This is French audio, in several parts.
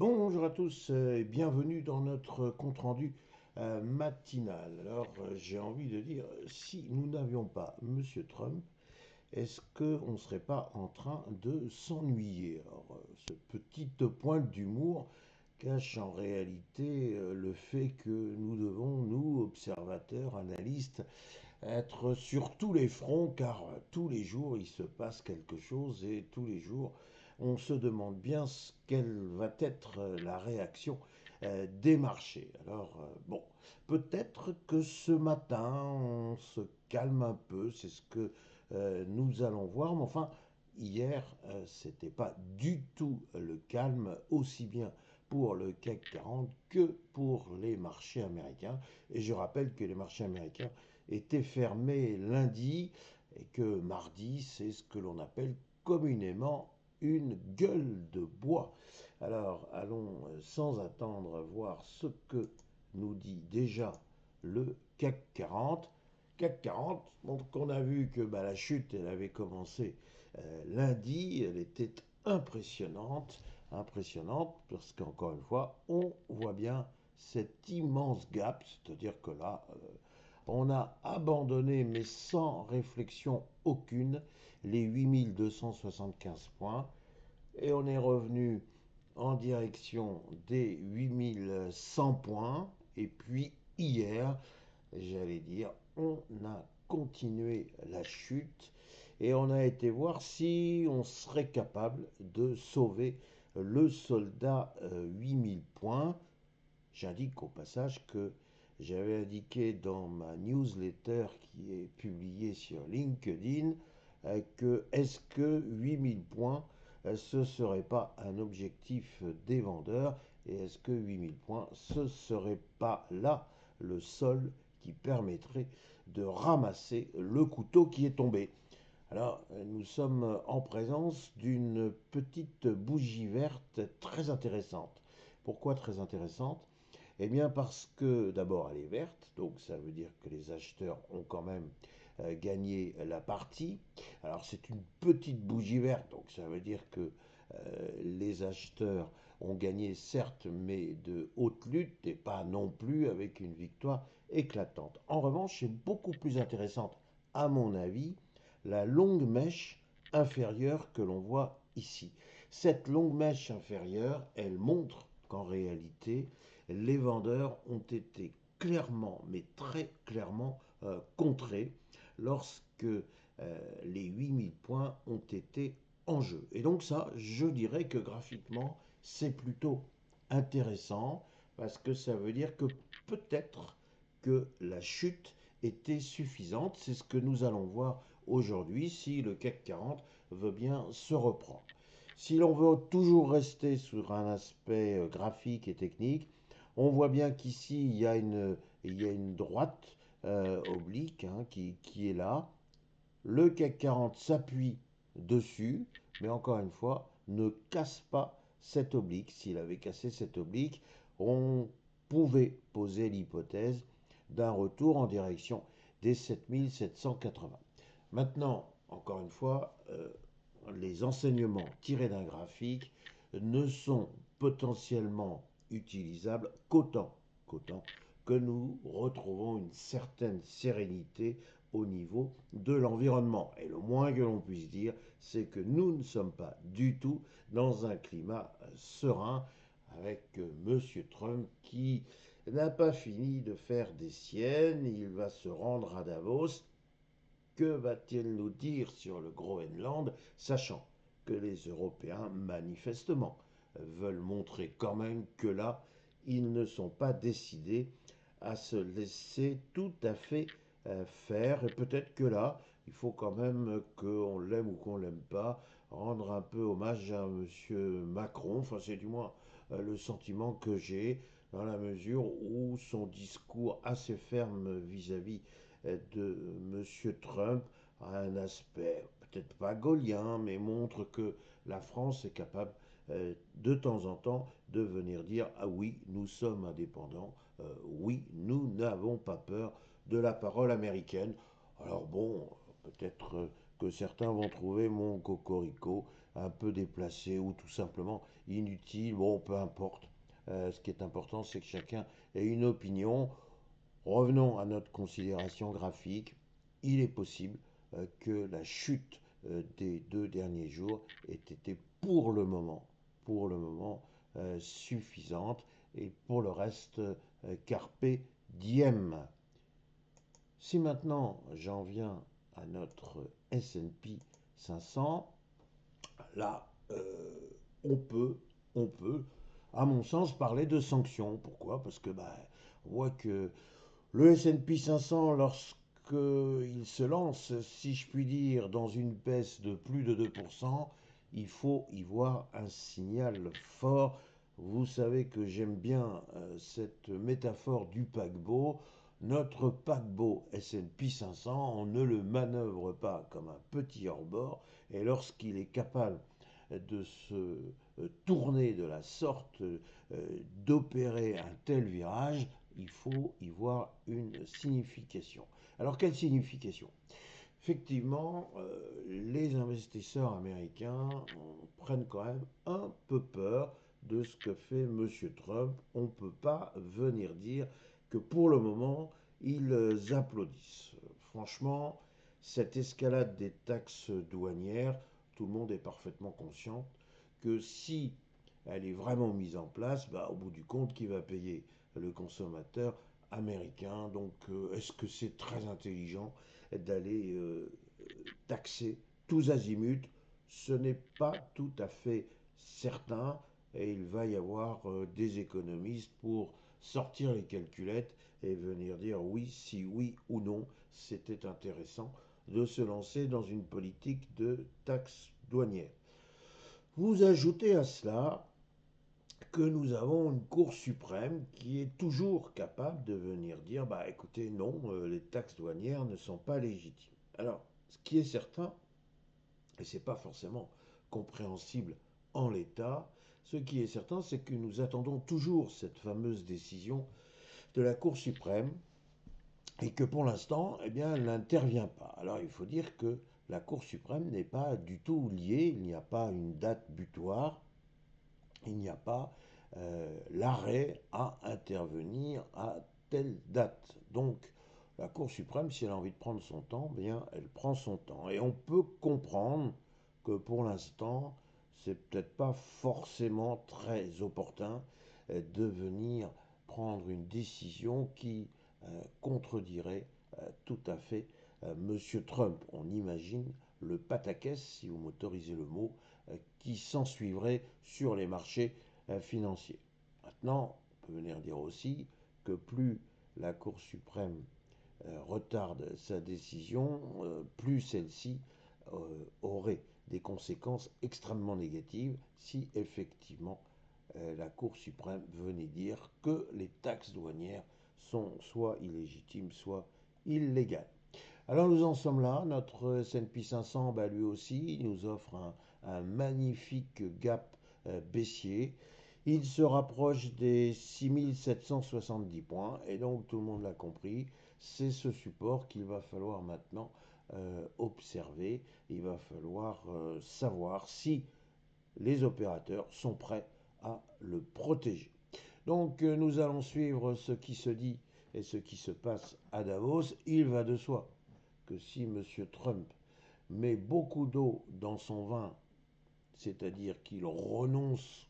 Bonjour à tous et bienvenue dans notre compte-rendu matinal. Alors j'ai envie de dire, si nous n'avions pas Monsieur Trump, est-ce qu'on ne serait pas en train de s'ennuyer? Alors ce petit pointe d'humour cache en réalité le fait que nous devons, nous, observateurs, analystes, être sur tous les fronts car tous les jours il se passe quelque chose et tous les jours on se demande bien quelle va être la réaction des marchés. Alors bon, peut-être que ce matin on se calme un peu, c'est ce que nous allons voir, mais enfin hier c'était pas du tout le calme, aussi bien pour le CAC 40 que pour les marchés américains. Et je rappelle que les marchés américains était fermé lundi et que mardi, c'est ce que l'on appelle communément une gueule de bois. Alors, allons sans attendre voir ce que nous dit déjà le CAC 40. CAC 40, donc on a vu que la chute, elle avait commencé lundi, elle était impressionnante, impressionnante, parce qu'encore une fois, on voit bien cet immense gap, c'est-à-dire que là, on a abandonné, mais sans réflexion aucune, les 8275 points et on est revenu en direction des 8100 points. Et puis hier, j'allais dire, on a continué la chute et on a été voir si on serait capable de sauver le soldat 8000 points. J'indique au passage que j'avais indiqué dans ma newsletter qui est publiée sur LinkedIn que est-ce que 8000 points, ce ne serait pas un objectif des vendeurs et est-ce que 8000 points, ce ne serait pas là le sol qui permettrait de ramasser le couteau qui est tombé. Alors, nous sommes en présence d'une petite bougie verte très intéressante. Pourquoi très intéressante? Eh bien parce que d'abord elle est verte, donc ça veut dire que les acheteurs ont quand même gagné la partie. Alors c'est une petite bougie verte, donc ça veut dire que les acheteurs ont gagné certes, mais de haute lutte et pas non plus avec une victoire éclatante. En revanche, c'est beaucoup plus intéressante, à mon avis, la longue mèche inférieure que l'on voit ici. Cette longue mèche inférieure, elle montre qu'en réalité, les vendeurs ont été clairement, mais très clairement contrés lorsque les 8000 points ont été en jeu. Et donc ça, je dirais que graphiquement, c'est plutôt intéressant parce que ça veut dire que peut-être que la chute était suffisante. C'est ce que nous allons voir aujourd'hui si le CAC 40 veut bien se reprendre. Si l'on veut toujours rester sur un aspect graphique et technique, on voit bien qu'ici, il y a une droite oblique qui est là. Le CAC 40 s'appuie dessus, mais encore une fois, ne casse pas cette oblique. S'il avait cassé cette oblique, on pouvait poser l'hypothèse d'un retour en direction des 7780. Maintenant, encore une fois, les enseignements tirés d'un graphique ne sont potentiellement utilisables qu'autant que nous retrouvons une certaine sérénité au niveau de l'environnement. Et le moins que l'on puisse dire, c'est que nous ne sommes pas du tout dans un climat serein avec Monsieur Trump qui n'a pas fini de faire des siennes. Il va se rendre à Davos. Que va-t-il nous dire sur le Groenland, sachant que les Européens, manifestement, veulent montrer quand même que là, ils ne sont pas décidés à se laisser tout à fait faire. Et peut-être que là, il faut quand même qu'on l'aime ou qu'on l'aime pas, rendre un peu hommage à M. Macron. Enfin, c'est du moins le sentiment que j'ai, dans la mesure où son discours assez ferme vis-à-vis de M. Trump a un aspect peut-être pas gaulien, mais montre que la France est capable de temps en temps de venir dire ah oui, nous sommes indépendants, oui, nous n'avons pas peur de la parole américaine. Alors bon, peut-être que certains vont trouver mon cocorico un peu déplacé ou tout simplement inutile. Bon, peu importe. Ce qui est important, c'est que chacun ait une opinion. Revenons à notre considération graphique. Il est possible que la chute des 2 derniers jours ait été pour le moment suffisante et pour le reste, carpe diem. Si maintenant j'en viens à notre S&P 500, là, on peut, à mon sens, parler de sanctions. Pourquoi? Parce que on voit que le S&P 500, lorsqu'il se lance, si je puis dire, dans une baisse de plus de 2%, il faut y voir un signal fort. Vous savez que j'aime bien cette métaphore du paquebot. Notre paquebot S&P 500, on ne le manœuvre pas comme un petit hors-bord, et lorsqu'il est capable de se tourner de la sorte, d'opérer un tel virage, il faut y voir une signification. Alors quelle signification? Effectivement, les investisseurs américains prennent quand même un peu peur de ce que fait M. Trump. On ne peut pas venir dire que pour le moment, ils applaudissent. Franchement, cette escalade des taxes douanières, tout le monde est parfaitement conscient que si elle est vraiment mise en place, au bout du compte, qui va payer? Le consommateur américain. Donc, est-ce que c'est très intelligent d'aller taxer tous azimuts? Ce n'est pas tout à fait certain et il va y avoir des économistes pour sortir les calculettes et venir dire oui, si oui ou non, c'était intéressant de se lancer dans une politique de taxe douanière. Vous ajoutez à cela que nous avons une Cour suprême qui est toujours capable de venir dire écoutez, non, les taxes douanières ne sont pas légitimes. Alors, ce qui est certain, et ce n'est pas forcément compréhensible en l'état, ce qui est certain, c'est que nous attendons toujours cette fameuse décision de la Cour suprême et que pour l'instant, eh bien, elle n'intervient pas. Alors, il faut dire que la Cour suprême n'est pas du tout liée, il n'y a pas une date butoir, il n'y a pas l'arrêt à intervenir à telle date. Donc, la Cour suprême, si elle a envie de prendre son temps, bien, elle prend son temps. Et on peut comprendre que pour l'instant, c'est peut-être pas forcément très opportun de venir prendre une décision qui contredirait tout à fait M. Trump. On imagine le pataquès, si vous m'autorisez le mot, qui s'ensuivrait sur les marchés financiers. Maintenant, on peut venir dire aussi que plus la Cour suprême retarde sa décision, plus celle-ci aurait des conséquences extrêmement négatives si effectivement la Cour suprême venait dire que les taxes douanières sont soit illégitimes, soit illégales. Alors nous en sommes là, notre S&P 500, lui aussi, nous offre un magnifique gap baissier. Il se rapproche des 6770 points et donc tout le monde l'a compris, c'est ce support qu'il va falloir maintenant observer. Il va falloir savoir si les opérateurs sont prêts à le protéger. Donc nous allons suivre ce qui se dit et ce qui se passe à Davos. Il va de soi que si M. Trump met beaucoup d'eau dans son vin, c'est-à-dire qu'il renonce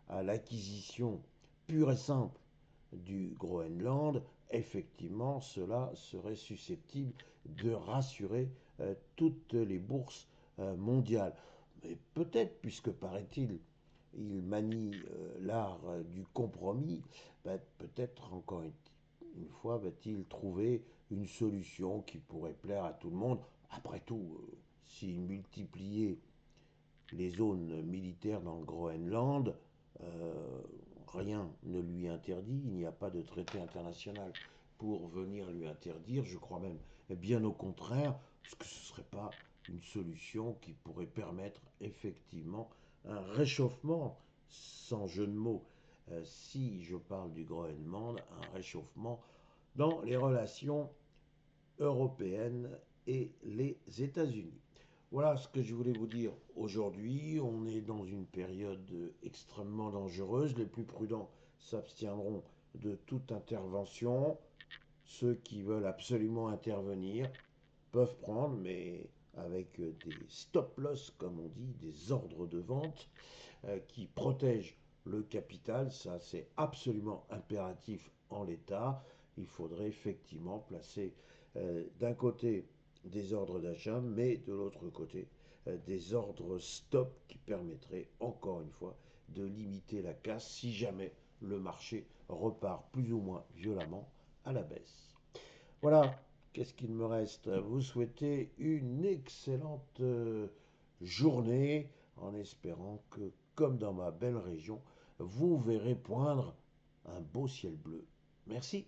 à l'acquisition pure et simple du Groenland, effectivement, cela serait susceptible de rassurer toutes les bourses mondiales. Mais peut-être, puisque paraît-il, il manie l'art du compromis, peut-être encore une fois va-t-il trouver une solution qui pourrait plaire à tout le monde. Après tout, s'il multipliait les zones militaires dans le Groenland, euh, rien ne lui interdit, il n'y a pas de traité international pour venir lui interdire, je crois même bien au contraire, parce que ce ne serait pas une solution qui pourrait permettre effectivement un réchauffement, sans jeu de mots, si je parle du Groenland, un réchauffement dans les relations européennes et les États-Unis. Voilà ce que je voulais vous dire aujourd'hui. On est dans une période extrêmement dangereuse. Les plus prudents s'abstiendront de toute intervention. Ceux qui veulent absolument intervenir peuvent prendre, mais avec des stop-loss, comme on dit, des ordres de vente qui protègent le capital. Ça, c'est absolument impératif en l'état. Il faudrait effectivement placer d'un côté des ordres d'achat, mais de l'autre côté des ordres stop qui permettraient, encore une fois, de limiter la casse si jamais le marché repart plus ou moins violemment à la baisse. Voilà, qu'est-ce qu'il me reste? Vous souhaiter une excellente journée en espérant que, comme dans ma belle région, vous verrez poindre un beau ciel bleu. Merci.